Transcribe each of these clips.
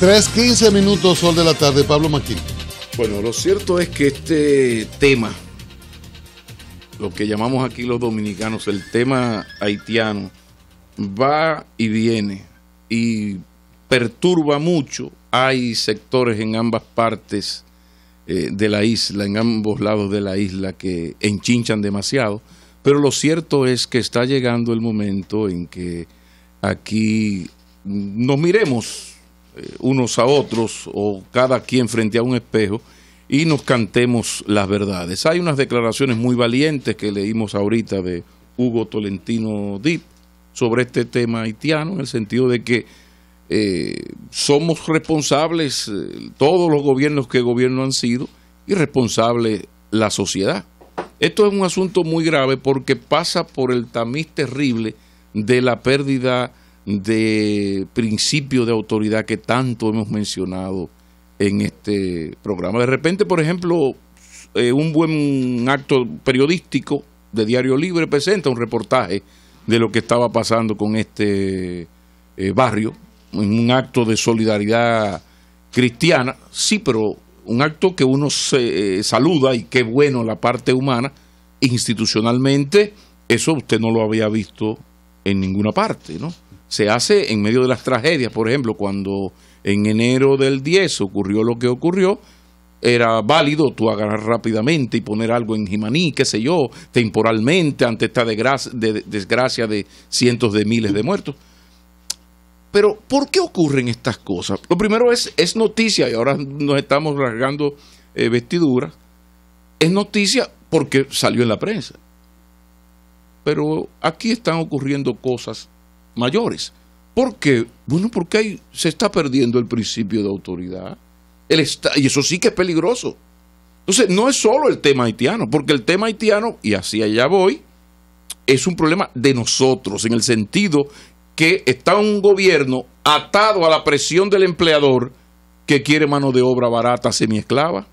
3:15 minutos, sol de la tarde. Pablo Maquín. Bueno, lo cierto es que este tema, lo que llamamos aquí los dominicanos, el tema haitiano, va y viene y perturba mucho. Hay sectores en ambas partes de la isla, en ambos lados de la isla, que enchinchan demasiado, pero lo cierto es que está llegando el momento en que aquí nos miremos unos a otros o cada quien frente a un espejo y nos cantemos las verdades. Hay unas declaraciones muy valientes que leímos ahorita de Hugo Tolentino Dip sobre este tema haitiano, en el sentido de que somos responsables, todos los gobiernos que gobierno han sido, y responsable la sociedad. Esto es un asunto muy grave porque pasa por el tamiz terrible de la pérdida de principio de autoridad que tanto hemos mencionado en este programa. De repente, por ejemplo, un buen acto periodístico de Diario Libre presenta un reportaje de lo que estaba pasando con este barrio, un acto de solidaridad cristiana, sí, pero un acto que uno se saluda, y qué bueno la parte humana. Institucionalmente, eso usted no lo había visto en ninguna parte, ¿no? Se hace en medio de las tragedias. Por ejemplo, cuando en enero del 10 ocurrió lo que ocurrió, era válido tú agarrar rápidamente y poner algo en Jimaní, qué sé yo, temporalmente, ante esta desgracia de cientos de miles de muertos. Pero, ¿por qué ocurren estas cosas? Lo primero es noticia, y ahora nos estamos rasgando vestiduras. Es noticia porque salió en la prensa. Pero aquí están ocurriendo cosas mayores. ¿Por qué? Bueno, porque se está perdiendo el principio de autoridad. Y eso sí que es peligroso. Entonces, no es solo el tema haitiano, porque el tema haitiano, y hacia allá voy, es un problema de nosotros, en el sentido que está un gobierno atado a la presión del empleador que quiere mano de obra barata semiesclava.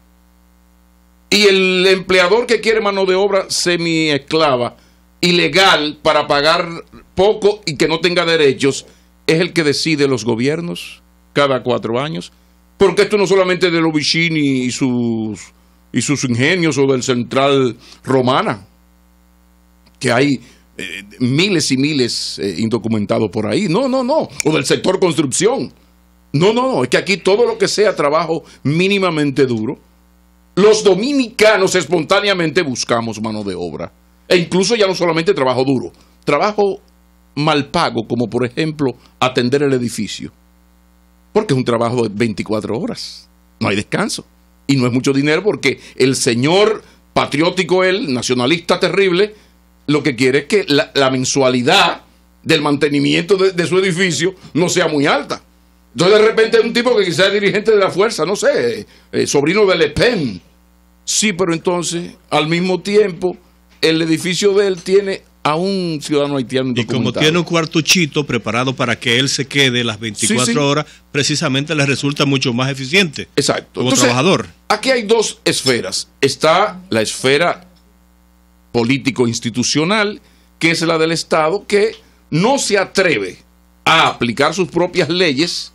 Y el empleador que quiere mano de obra semiesclava ilegal para pagar poco y que no tenga derechos es el que decide los gobiernos cada 4 años. Porque esto no solamente es de Lovicini y sus ingenios, o del Central Romana, que hay miles y miles indocumentados por ahí. No. O del sector construcción. No. Es que aquí todo lo que sea trabajo mínimamente duro, los dominicanos espontáneamente buscamos mano de obra. E incluso ya no solamente trabajo duro, trabajo mal pago, como por ejemplo atender el edificio. Porque es un trabajo de 24 horas. No hay descanso. Y no es mucho dinero, porque el señor patriótico, el nacionalista terrible, lo que quiere es que la mensualidad del mantenimiento de su edificio no sea muy alta. Entonces de repente es un tipo que quizás es dirigente de la fuerza, no sé, sobrino de Le Pen. Sí, pero entonces al mismo tiempo el edificio de él tiene a un ciudadano haitiano indocumentado. Y como tiene un cuartuchito preparado para que él se quede las 24 horas, precisamente le resulta mucho más eficiente. Exacto. Como entonces, trabajador. Aquí hay dos esferas. Está la esfera político-institucional, que es la del Estado, que no se atreve a aplicar sus propias leyes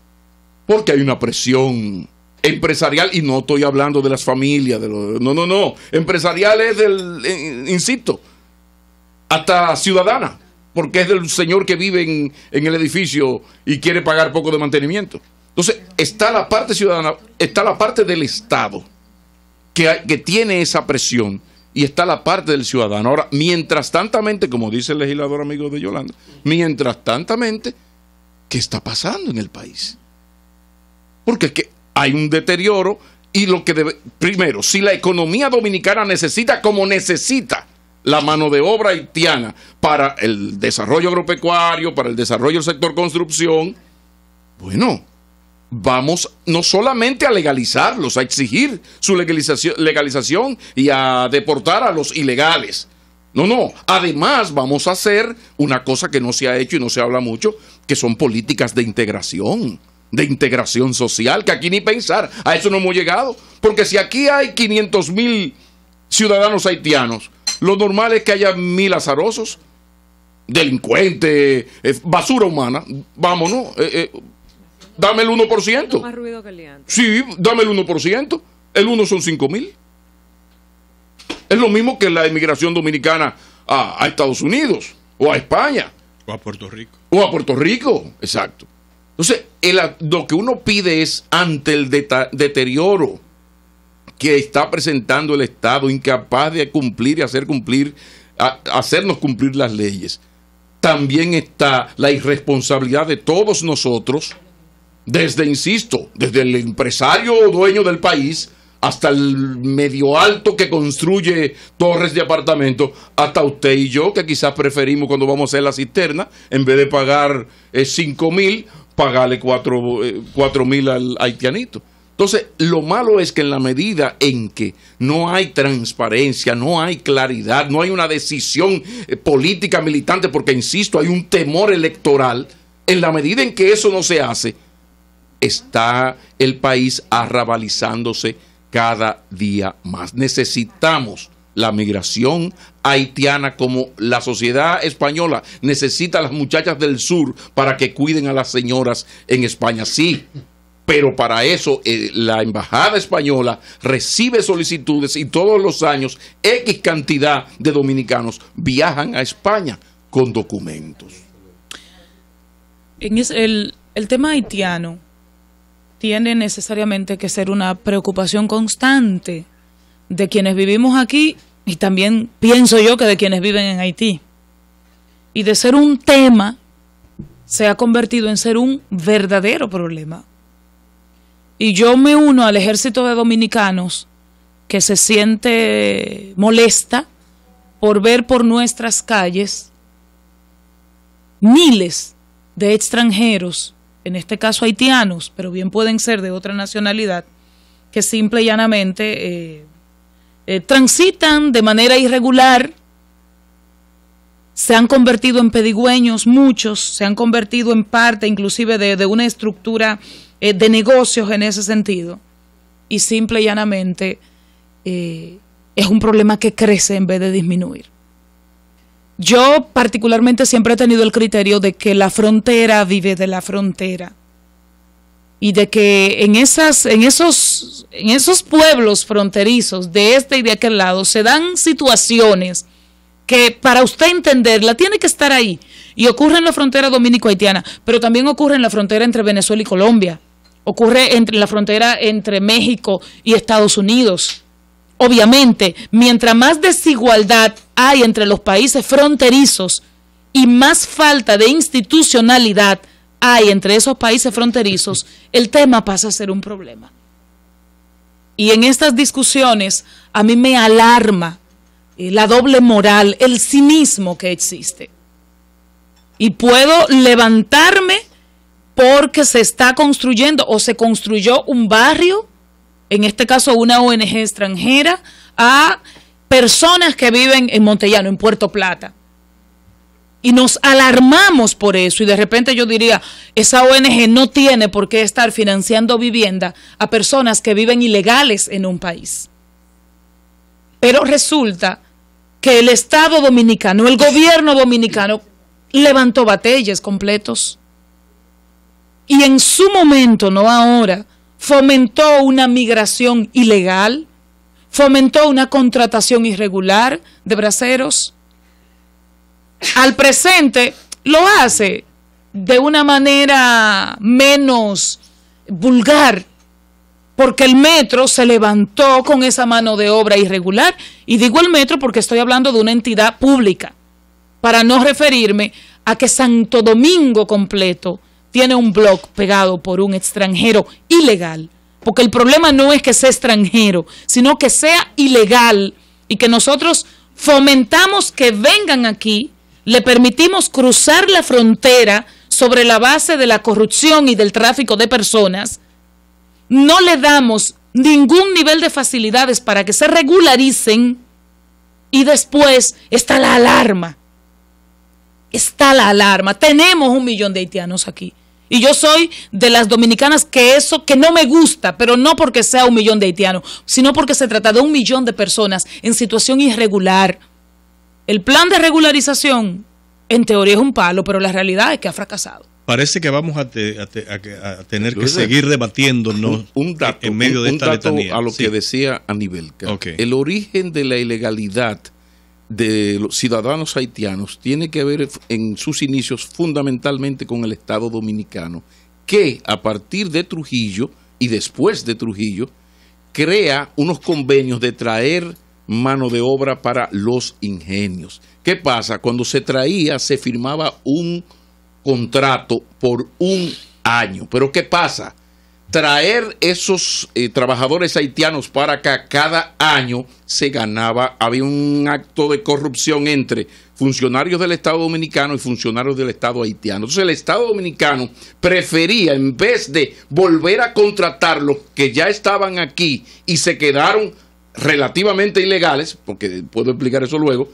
porque hay una presión empresarial, y no estoy hablando de las familias, no. Empresarial es insisto, hasta ciudadana, porque es del señor que vive en el edificio y quiere pagar poco de mantenimiento. Entonces, está la parte ciudadana, está la parte del Estado, que tiene esa presión, y está la parte del ciudadano. Ahora, mientras tantamente, como dice el legislador amigo de Yolanda, mientras tantamente, ¿qué está pasando en el país? Porque es que hay un deterioro, y lo que primero, si la economía dominicana necesita, como necesita, la mano de obra haitiana para el desarrollo agropecuario, para el desarrollo del sector construcción, bueno, vamos no solamente a legalizarlos, a exigir su legalización y a deportar a los ilegales. No. Además, vamos a hacer una cosa que no se ha hecho y no se habla mucho, que son políticas de integración social, que aquí ni pensar. A eso no hemos llegado. Porque si aquí hay 500,000 ciudadanos haitianos, lo normal es que haya 1,000 azarosos, delincuentes, basura humana. Vámonos. Dame el 1%. Más ruido que liante. Sí, dame el 1%. El 1 son 5,000. Es lo mismo que la inmigración dominicana a Estados Unidos o a España. O a Puerto Rico. O a Puerto Rico, exacto. Entonces, lo que uno pide es, ante el deterioro que está presentando el Estado, incapaz de cumplir y hacernos cumplir las leyes, también está la irresponsabilidad de todos nosotros, desde el empresario dueño del país hasta el medio alto que construye torres de apartamentos, hasta usted y yo, que quizás preferimos cuando vamos a hacer la cisterna, en vez de pagar 5,000, pagarle 4,000 al haitianito. Entonces, lo malo es que en la medida en que no hay transparencia, no hay claridad, no hay una decisión política militante, porque, insisto, hay un temor electoral, en la medida en que eso no se hace, está el país arrabalizándose cada día más. Necesitamos la migración haitiana como la sociedad española necesita a las muchachas del sur para que cuiden a las señoras en España. Sí, pero para eso la embajada española recibe solicitudes y todos los años X cantidad de dominicanos viajan a España con documentos. El tema haitiano tiene necesariamente que ser una preocupación constante de quienes vivimos aquí y también pienso yo que de quienes viven en Haití. Y de ser un tema, se ha convertido en ser un verdadero problema. Y yo me uno al ejército de dominicanos que se siente molesta por ver por nuestras calles miles de extranjeros, en este caso haitianos, pero bien pueden ser de otra nacionalidad, que simple y llanamente transitan de manera irregular, se han convertido en pedigüeños, muchos se han convertido en parte inclusive de una estructura de negocios en ese sentido, y simple y llanamente es un problema que crece en vez de disminuir. Yo particularmente siempre he tenido el criterio de que la frontera vive de la frontera y de que en esos pueblos fronterizos de este y de aquel lado se dan situaciones que para usted entenderla tiene que estar ahí, y ocurre en la frontera dominico-haitiana, pero también ocurre en la frontera entre Venezuela y Colombia, ocurre en la frontera entre México y Estados Unidos. Obviamente, mientras más desigualdad hay entre los países fronterizos y más falta de institucionalidad hay entre esos países fronterizos, el tema pasa a ser un problema. Y en estas discusiones a mí me alarma la doble moral, el cinismo que existe. Y puedo levantarme porque se está construyendo o se construyó un barrio, en este caso una ONG extranjera, a personas que viven en Montellano, en Puerto Plata. Y nos alarmamos por eso, y de repente yo diría, esa ONG no tiene por qué estar financiando vivienda a personas que viven ilegales en un país. Pero resulta que el Estado dominicano, el gobierno dominicano, levantó batallas completos. Y en su momento, no ahora, fomentó una migración ilegal, fomentó una contratación irregular de braceros. Al presente lo hace de una manera menos vulgar, porque el metro se levantó con esa mano de obra irregular, y digo el metro porque estoy hablando de una entidad pública, para no referirme a que Santo Domingo completo tiene un blog pegado por un extranjero ilegal, porque el problema no es que sea extranjero, sino que sea ilegal, y que nosotros fomentamos que vengan aquí, le permitimos cruzar la frontera sobre la base de la corrupción y del tráfico de personas, no le damos ningún nivel de facilidades para que se regularicen, y después está la alarma. Está la alarma. Tenemos 1 millón de haitianos aquí. Y yo soy de las dominicanas que no me gusta, pero no porque sea 1 millón de haitianos, sino porque se trata de 1 millón de personas en situación irregular. El plan de regularización, en teoría, es un palo, pero la realidad es que ha fracasado. Parece que vamos a tener que seguir debatiéndonos un dato, en medio de esta letanía. A lo que decía Anibelca. El origen de la ilegalidad de los ciudadanos haitianos tiene que ver en sus inicios fundamentalmente con el Estado Dominicano, que a partir de Trujillo y después de Trujillo crea unos convenios de traer mano de obra para los ingenios. ¿Qué pasa? Cuando se traía, se firmaba un contrato por un año. Pero ¿qué pasa? Traer esos trabajadores haitianos para acá cada año se ganaba, había un acto de corrupción entre funcionarios del Estado Dominicano y funcionarios del Estado haitiano. Entonces el Estado Dominicano prefería, en vez de volver a contratar los que ya estaban aquí y se quedaron relativamente ilegales, porque puedo explicar eso luego,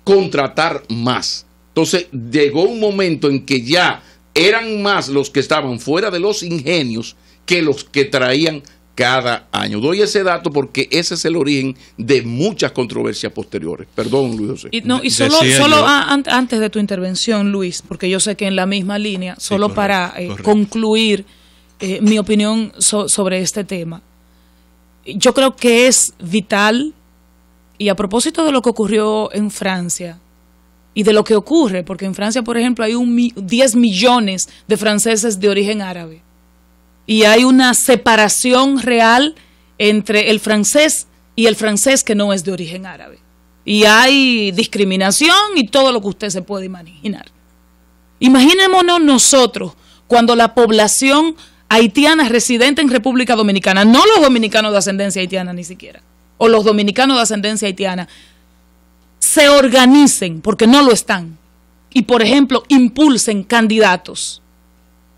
contratar más. Entonces llegó un momento en que ya eran más los que estaban fuera de los ingenios que los que traían cada año. Doy ese dato porque ese es el origen de muchas controversias posteriores. Perdón, Luis José. Y solo antes de tu intervención, Luis, porque yo sé que en la misma línea, solo para concluir mi opinión sobre este tema. Yo creo que es vital, y a propósito de lo que ocurrió en Francia, y de lo que ocurre, porque en Francia, por ejemplo, hay 10 millones de franceses de origen árabe. Y hay una separación real entre el francés y el francés que no es de origen árabe. Y hay discriminación y todo lo que usted se puede imaginar. Imaginémonos nosotros cuando la población haitiana residente en República Dominicana, no los dominicanos de ascendencia haitiana ni siquiera, o los dominicanos de ascendencia haitiana, se organicen, porque no lo están, y por ejemplo impulsen candidatos.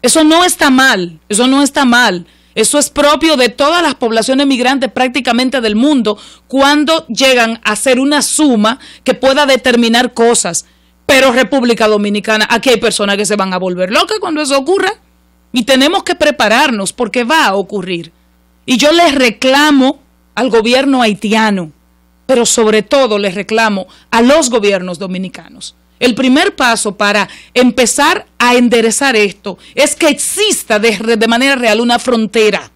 Eso no está mal, eso no está mal. Eso es propio de todas las poblaciones migrantes prácticamente del mundo cuando llegan a hacer una suma que pueda determinar cosas. Pero República Dominicana, aquí hay personas que se van a volver locas cuando eso ocurra y tenemos que prepararnos porque va a ocurrir. Y yo les reclamo al gobierno haitiano, pero sobre todo les reclamo a los gobiernos dominicanos. El primer paso para empezar a enderezar esto es que exista de manera real una frontera,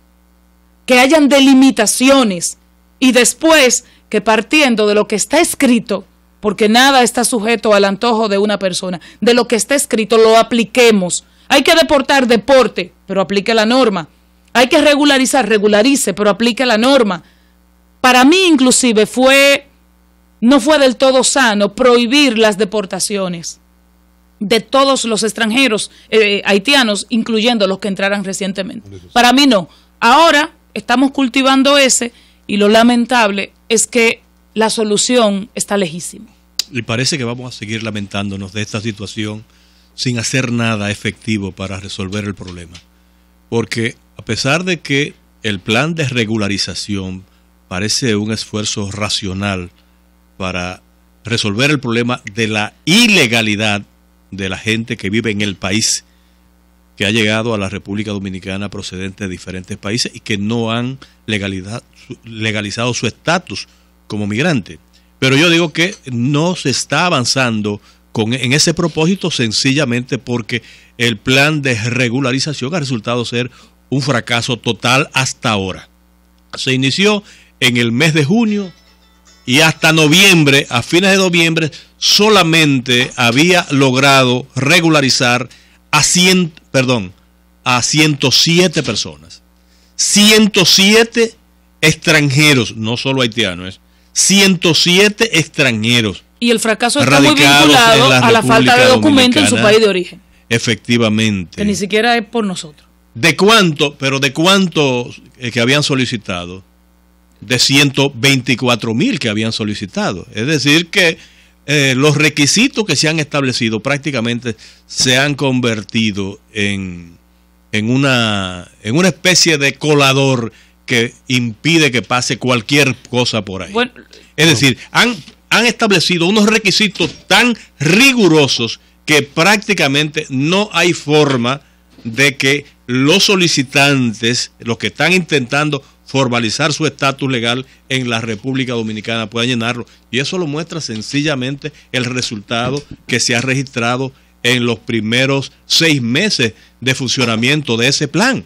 que hayan delimitaciones y después que partiendo de lo que está escrito, porque nada está sujeto al antojo de una persona, de lo que está escrito lo apliquemos. Hay que deportar, deporte, pero aplique la norma. Hay que regularizar, regularice, pero aplique la norma. Para mí inclusive no fue del todo sano prohibir las deportaciones de todos los extranjeros haitianos, incluyendo los que entraran recientemente. Para mí no. Ahora estamos cultivando ese y lo lamentable es que la solución está lejísima. Y parece que vamos a seguir lamentándonos de esta situación sin hacer nada efectivo para resolver el problema. Porque a pesar de que el plan de regularización parece un esfuerzo racional para resolver el problema de la ilegalidad de la gente que vive en el país, que ha llegado a la República Dominicana procedente de diferentes países y que no han legalizado su estatus como migrante. Pero yo digo que no se está avanzando en ese propósito sencillamente porque el plan de regularización ha resultado ser un fracaso total hasta ahora. Se inició en el mes de junio y hasta noviembre, a fines de noviembre, solamente había logrado regularizar a 107 personas. 107 extranjeros, no solo haitianos, 107 extranjeros. Y el fracaso está muy vinculado a la falta de documentos en su país de origen. Efectivamente. Que ni siquiera es por nosotros. ¿De cuánto que habían solicitado? De 124,000 que habían solicitado. Es decir que los requisitos que se han establecido prácticamente se han convertido en una especie de colador que impide que pase cualquier cosa por ahí. Bueno, es decir, han establecido unos requisitos tan rigurosos que prácticamente no hay forma de que los solicitantes, los que están intentando formalizar su estatus legal en la República Dominicana, puedan llenarlo. Y eso lo muestra sencillamente el resultado que se ha registrado en los primeros 6 meses de funcionamiento de ese plan.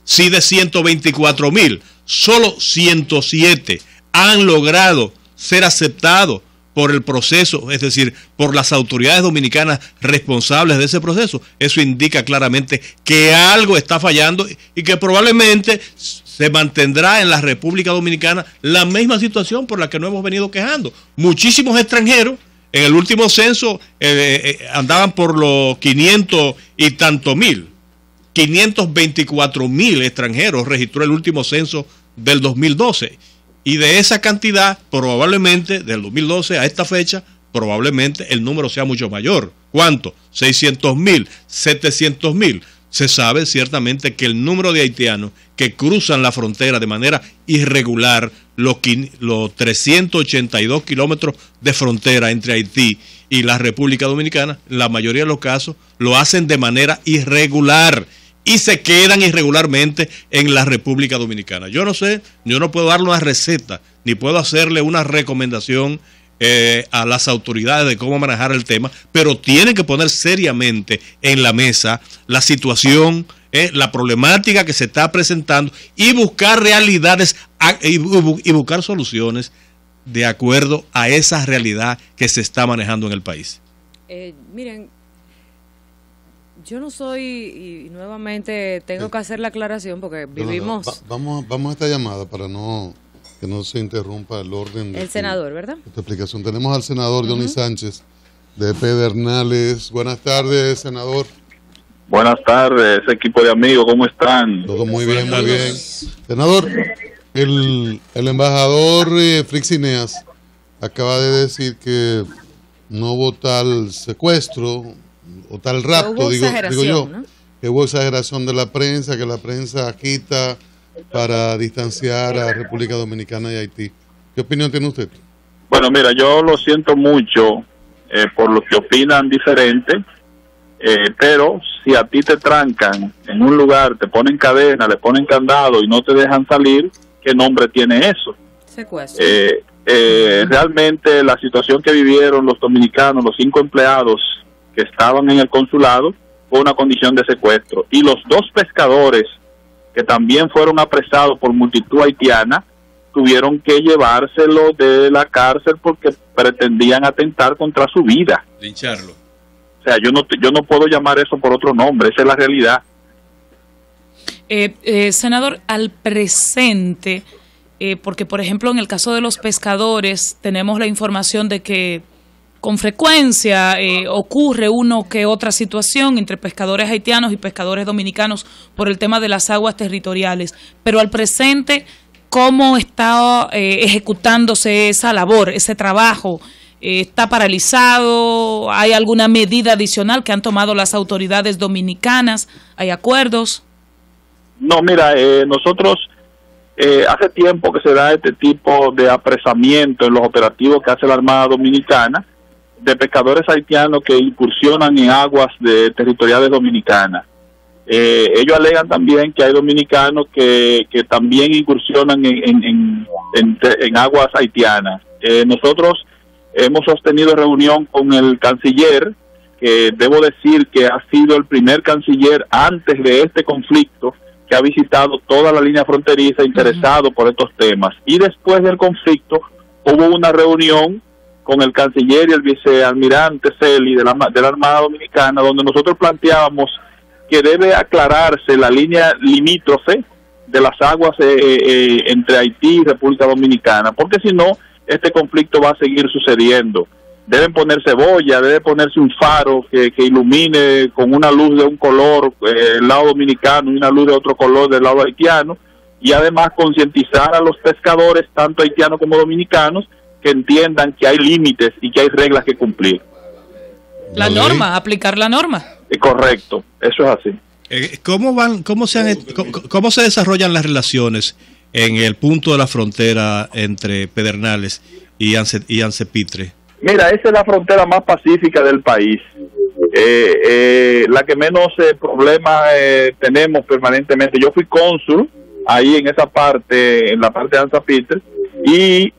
Si de 124,000, solo 107 han logrado ser aceptados por el proceso, es decir, por las autoridades dominicanas responsables de ese proceso, eso indica claramente que algo está fallando y que probablemente se mantendrá en la República Dominicana la misma situación por la que nos hemos venido quejando. Muchísimos extranjeros, en el último censo andaban por los 500 y tantos mil. 524,000 extranjeros registró el último censo del 2012. Y de esa cantidad, probablemente, del 2012 a esta fecha, probablemente el número sea mucho mayor. ¿Cuánto? 600,000, 700,000. Se sabe ciertamente que el número de haitianos que cruzan la frontera de manera irregular, los 382 kilómetros de frontera entre Haití y la República Dominicana, la mayoría de los casos lo hacen de manera irregular y se quedan irregularmente en la República Dominicana. Yo no sé, yo no puedo darle una receta, ni puedo hacerle una recomendación a las autoridades de cómo manejar el tema, pero tienen que poner seriamente en la mesa la situación, la problemática que se está presentando y buscar realidades y buscar soluciones de acuerdo a esa realidad que se está manejando en el país. Miren, yo no soy, y nuevamente tengo que hacer la aclaración porque vivimos... Vamos a esta llamada para que no se interrumpa el orden. El senador, ¿verdad? Esta explicación. Tenemos al senador Johnny Sánchez de Pedernales. Buenas tardes, senador. Buenas tardes, equipo de amigos, ¿cómo están? Todo muy bien, muy bien. Senador, el embajador Frixineas acaba de decir que no hubo tal secuestro o tal rapto, digo yo, ¿no? Que hubo exageración de la prensa, que la prensa agita para distanciar a República Dominicana y Haití. ¿Qué opinión tiene usted? Bueno, mira, yo lo siento mucho por los que opinan diferente, pero si a ti te trancan en un lugar, te ponen cadena, le ponen candado y no te dejan salir, ¿qué nombre tiene eso? Secuestro. Realmente la situación que vivieron los dominicanos, los 5 empleados que estaban en el consulado, fue una condición de secuestro. Y los 2 pescadores que también fueron apresados por multitud haitiana, tuvieron que llevárselo de la cárcel porque pretendían atentar contra su vida. Lincharlo. O sea, yo no puedo llamar eso por otro nombre, esa es la realidad. Senador, al presente, porque por ejemplo en el caso de los pescadores tenemos la información de que con frecuencia ocurre uno que otra situación entre pescadores haitianos y pescadores dominicanos por el tema de las aguas territoriales, pero al presente, ¿cómo está ejecutándose esa labor, ese trabajo? ¿Está paralizado? ¿Hay alguna medida adicional que han tomado las autoridades dominicanas? ¿Hay acuerdos? No, mira, nosotros hace tiempo que se da este tipo de apresamiento en los operativos que hace la Armada Dominicana de pescadores haitianos que incursionan en aguas territoriales dominicanas. Ellos alegan también que hay dominicanos que también incursionan en aguas haitianas. Nosotros hemos sostenido reunión con el canciller, que debo decir que ha sido el primer canciller antes de este conflicto que ha visitado toda la línea fronteriza interesado por estos temas. Y después del conflicto hubo una reunión con el canciller y el vicealmirante Celi de la Armada Dominicana, donde nosotros planteábamos que debe aclararse la línea limítrofe de las aguas entre Haití y República Dominicana, porque si no, este conflicto va a seguir sucediendo. Deben ponerse boya, debe ponerse un faro que ilumine con una luz de un color el lado dominicano y una luz de otro color del lado haitiano, y además concientizar a los pescadores, tanto haitianos como dominicanos, que entiendan que hay límites y que hay reglas que cumplir. La norma, aplicar la norma. Correcto, eso es así. ¿Cómo se desarrollan las relaciones en el punto de la frontera entre Pedernales y Ancepitre? Mira, esa es la frontera más pacífica del país, la que menos problemas tenemos permanentemente. Yo fui cónsul ahí en esa parte, en la parte de Ancepitre,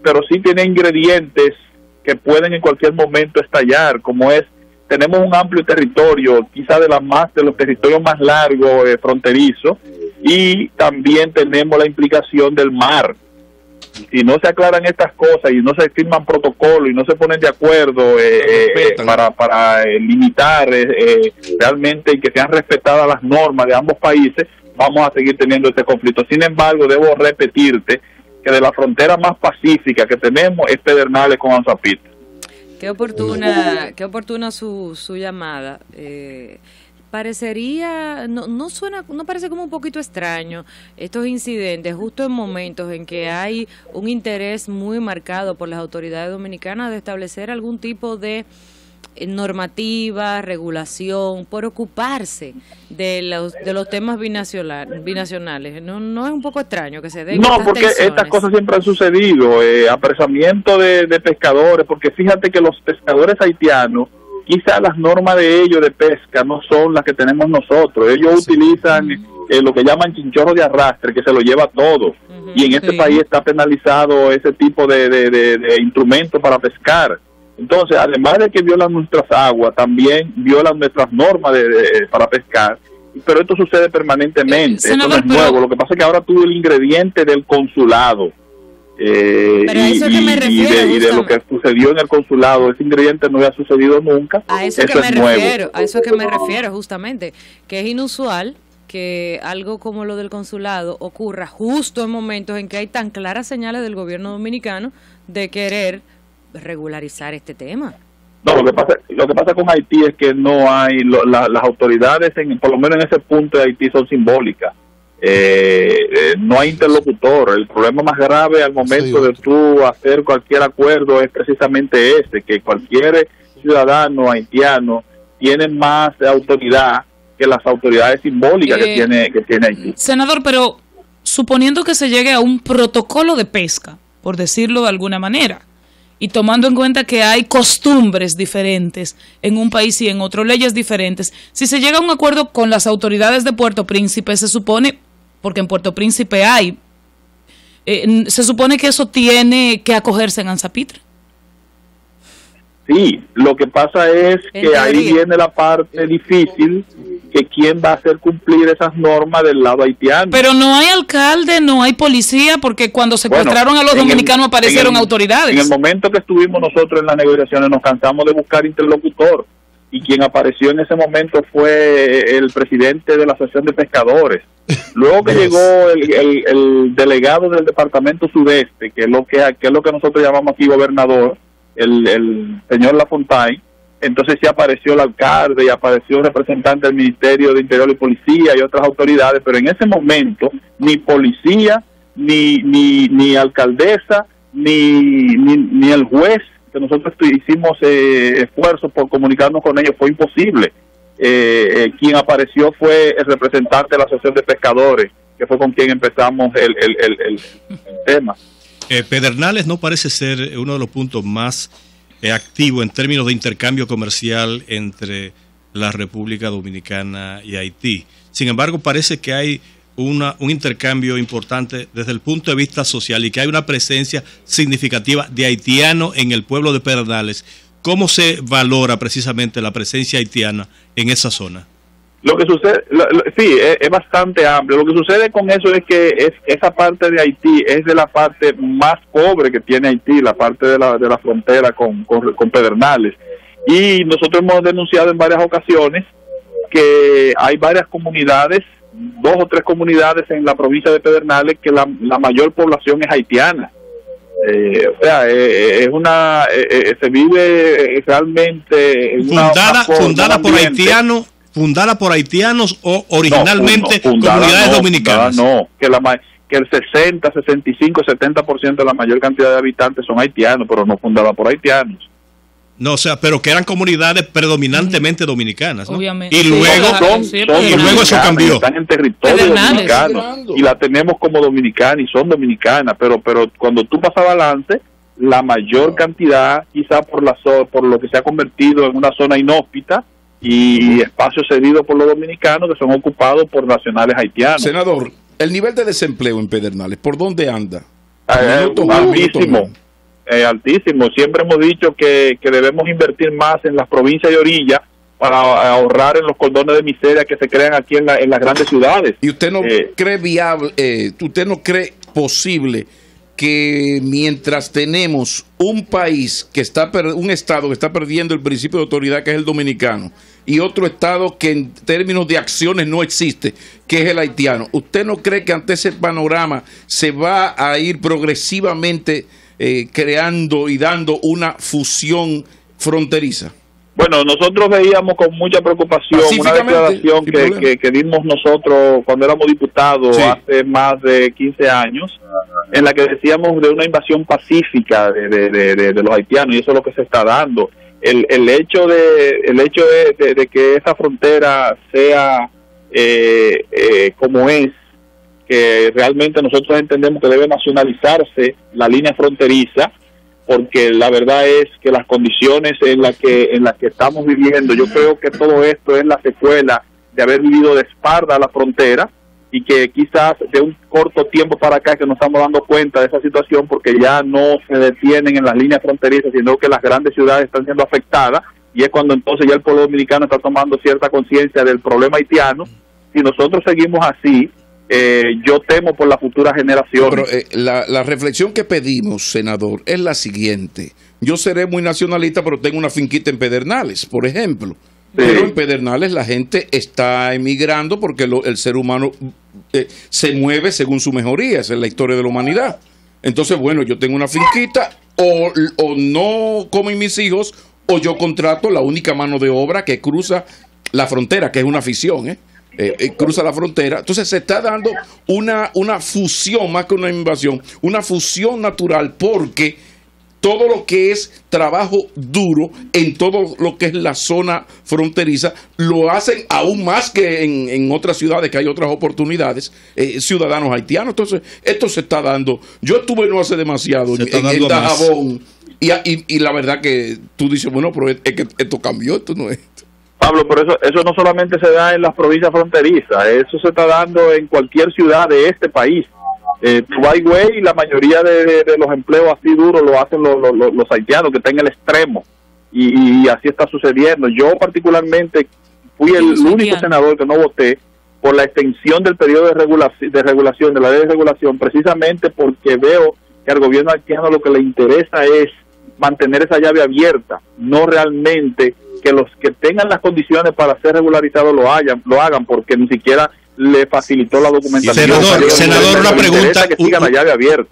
pero sí tiene ingredientes que pueden en cualquier momento estallar, como es tenemos un amplio territorio, quizá de los territorios más largos fronterizos, y también tenemos la implicación del mar. Si no se aclaran estas cosas y no se firman protocolos y no se ponen de acuerdo para limitar realmente y que sean respetadas las normas de ambos países, vamos a seguir teniendo este conflicto. Sin embargo, debo repetirte que de la frontera más pacífica que tenemos es Pedernales con Anzoátegui. Qué oportuna su llamada. Parecería, no parece como un poquito extraño estos incidentes justo en momentos en que hay un interés muy marcado por las autoridades dominicanas de establecer algún tipo de normativa, regulación, por ocuparse de los temas binacionales. ¿No es un poco extraño que se den estas porque tensiones? Estas cosas siempre han sucedido, apresamiento de pescadores, porque fíjate que los pescadores haitianos, quizás las normas de ellos de pesca no son las que tenemos nosotros. Ellos utilizan lo que llaman chinchorro de arrastre, que se lo lleva todo. Y en este país está penalizado ese tipo de instrumentos para pescar. Entonces, además de que violan nuestras aguas, también violan nuestras normas para pescar. Pero esto sucede permanentemente. Esto no es nuevo. Lo que pasa es que ahora tuvo el ingrediente del consulado. Pero a eso que me refiero, y de lo que sucedió en el consulado, ese ingrediente no había sucedido nunca. A eso que me refiero justamente, que es inusual que algo como lo del consulado ocurra justo en momentos en que hay tan claras señales del gobierno dominicano de querer regularizar este tema. No, lo que pasa con Haití es que no hay las autoridades, por lo menos en ese punto de Haití, son simbólicas. No hay interlocutor. El problema más grave al momento de tú hacer cualquier acuerdo es precisamente que cualquier ciudadano haitiano tiene más autoridad que las autoridades simbólicas que tiene Haití. Senador, pero suponiendo que se llegue a un protocolo de pesca, por decirlo de alguna manera, y tomando en cuenta que hay costumbres diferentes en un país y en otro, leyes diferentes, si se llega a un acuerdo con las autoridades de Puerto Príncipe, se supone, porque en Puerto Príncipe se supone que eso tiene que acogerse en Anzoátegui. Sí, lo que pasa es que ahí viene la parte difícil, que quién va a hacer cumplir esas normas del lado haitiano. Pero no hay alcalde, no hay policía, porque cuando secuestraron a los dominicanos aparecieron autoridades. En el momento que estuvimos nosotros en las negociaciones nos cansamos de buscar interlocutor, y quien apareció en ese momento fue el presidente de la Asociación de Pescadores. Luego que llegó el delegado del Departamento Sudeste, que es lo que nosotros llamamos aquí gobernador, el señor Lafontaine, entonces sí apareció el alcalde y apareció el representante del Ministerio de Interior y Policía y otras autoridades, pero en ese momento ni policía, ni alcaldesa, ni el juez, que nosotros hicimos esfuerzos por comunicarnos con ellos, fue imposible. Quien apareció fue el representante de la Asociación de Pescadores, que fue con quien empezamos el tema. Pedernales no parece ser uno de los puntos más activos en términos de intercambio comercial entre la República Dominicana y Haití. Sin embargo, parece que hay un intercambio importante desde el punto de vista social y que hay una presencia significativa de haitianos en el pueblo de Pedernales. ¿Cómo se valora precisamente la presencia haitiana en esa zona? Lo que sucede, es bastante amplio. Lo que sucede con eso es que esa parte de Haití es de la parte más pobre que tiene Haití, la parte de la frontera con Pedernales. Y nosotros hemos denunciado en varias ocasiones que hay varias comunidades, 2 o 3 comunidades en la provincia de Pedernales que la mayor población es haitiana. Se vive realmente fundada por haitianos o originalmente comunidades dominicanas. Que el 60, 65, 70% de la mayor cantidad de habitantes son haitianos, pero no fundada por haitianos. No, o sea, pero que eran comunidades predominantemente dominicanas, ¿no? Obviamente. Y luego eso cambió. Están en territorio dominicano y la tenemos como dominicana y son dominicanas, pero cuando tú pasas balance, la mayor cantidad, quizá por lo que se ha convertido en una zona inhóspita y espacios cedidos por los dominicanos que son ocupados por nacionales haitianos. Senador, el nivel de desempleo en Pedernales, ¿por dónde anda? Altísimo. altísimo. Siempre hemos dicho que debemos invertir más en las provincias de orilla para ahorrar en los cordones de miseria que se crean aquí en las grandes ciudades. ¿Y usted no cree viable, usted no cree posible que mientras tenemos un país que está, un estado que está perdiendo el principio de autoridad, que es el dominicano, y otro estado que en términos de acciones no existe, que es el haitiano, ¿usted no cree que ante ese panorama se va a ir progresivamente creando y dando una fusión fronteriza? Bueno, nosotros veíamos con mucha preocupación una declaración que dimos nosotros cuando éramos diputados hace más de 15 años, en la que decíamos de una invasión pacífica de los haitianos, y eso es lo que se está dando. El hecho de que esa frontera sea como es, que realmente nosotros entendemos que debe nacionalizarse la línea fronteriza, porque la verdad es que las condiciones en las que estamos viviendo, yo creo que todo esto es la secuela de haber vivido de espalda a la frontera, y que quizás de un corto tiempo para acá que nos estamos dando cuenta de esa situación, porque ya no se detienen en las líneas fronterizas, sino que las grandes ciudades están siendo afectadas, y es cuando entonces ya el pueblo dominicano está tomando cierta conciencia del problema haitiano. Si nosotros seguimos así, yo temo por las futuras generaciones. Pero la reflexión que pedimos, senador, es la siguiente. Yo seré muy nacionalista, pero tengo una finquita en Pedernales, por ejemplo. Sí. Pero en Pedernales la gente está emigrando porque el ser humano se mueve según su mejoría. Esa es la historia de la humanidad. Entonces, bueno, yo tengo una finquita, o no comen mis hijos, o yo contrato la única mano de obra que cruza la frontera, que es una afición, cruza la frontera. Entonces se está dando una fusión, más que una invasión, una fusión natural, porque todo lo que es trabajo duro en todo lo que es la zona fronteriza lo hacen aún más que en otras ciudades, que hay otras oportunidades, ciudadanos haitianos. Entonces esto se está dando. Yo estuve no hace demasiado en Dajabón, y la verdad que tú dices, bueno, pero es que esto cambió, esto no es. Pablo, pero eso no solamente se da en las provincias fronterizas, eso se está dando en cualquier ciudad de este país. Tú vas, güey, y la mayoría de los empleos así duros lo hacen los haitianos, que están en el extremo, y así está sucediendo. Yo particularmente fui el único senador que no voté por la extensión del periodo de regulación, de la ley de regulación, precisamente porque veo que al gobierno haitiano lo que le interesa es mantener esa llave abierta, no realmente que los que tengan las condiciones para ser regularizados lo hagan, porque ni siquiera le facilitó la documentación. Senador,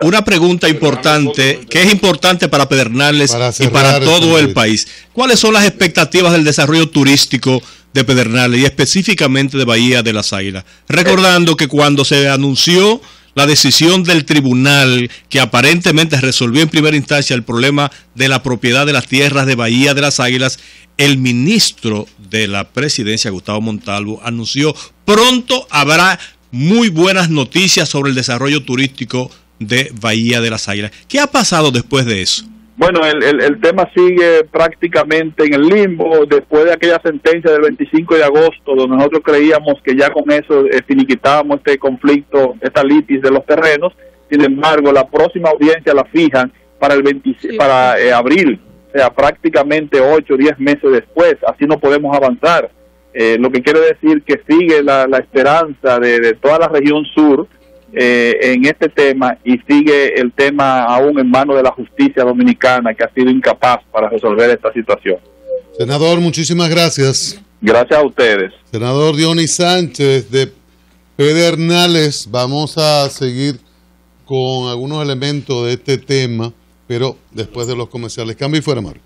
una pregunta importante, que es importante para Pedernales y para todo el país. ¿Cuáles son las expectativas del desarrollo turístico de Pedernales y específicamente de Bahía de las Águilas? Recordando que cuando se anunció la decisión del tribunal que aparentemente resolvió en primera instancia el problema de la propiedad de las tierras de Bahía de las Águilas, el ministro de la presidencia, Gustavo Montalvo, anunció pronto habrá muy buenas noticias sobre el desarrollo turístico de Bahía de las Águilas. ¿Qué ha pasado después de eso? Bueno, el tema sigue prácticamente en el limbo después de aquella sentencia del 25 de agosto, donde nosotros creíamos que ya con eso finiquitábamos este conflicto, esta litis de los terrenos. Sin embargo, la próxima audiencia la fijan para abril, o sea, prácticamente 8 o 10 meses después. Así no podemos avanzar. Lo que quiere decir que sigue la esperanza de toda la región sur en este tema, y sigue el tema aún en manos de la justicia dominicana, que ha sido incapaz para resolver esta situación. Senador, muchísimas gracias. Gracias a ustedes. Senador Dionis Sánchez de Pedernales. Vamos a seguir con algunos elementos de este tema, pero después de los comerciales. Cambio y fuera, Marco.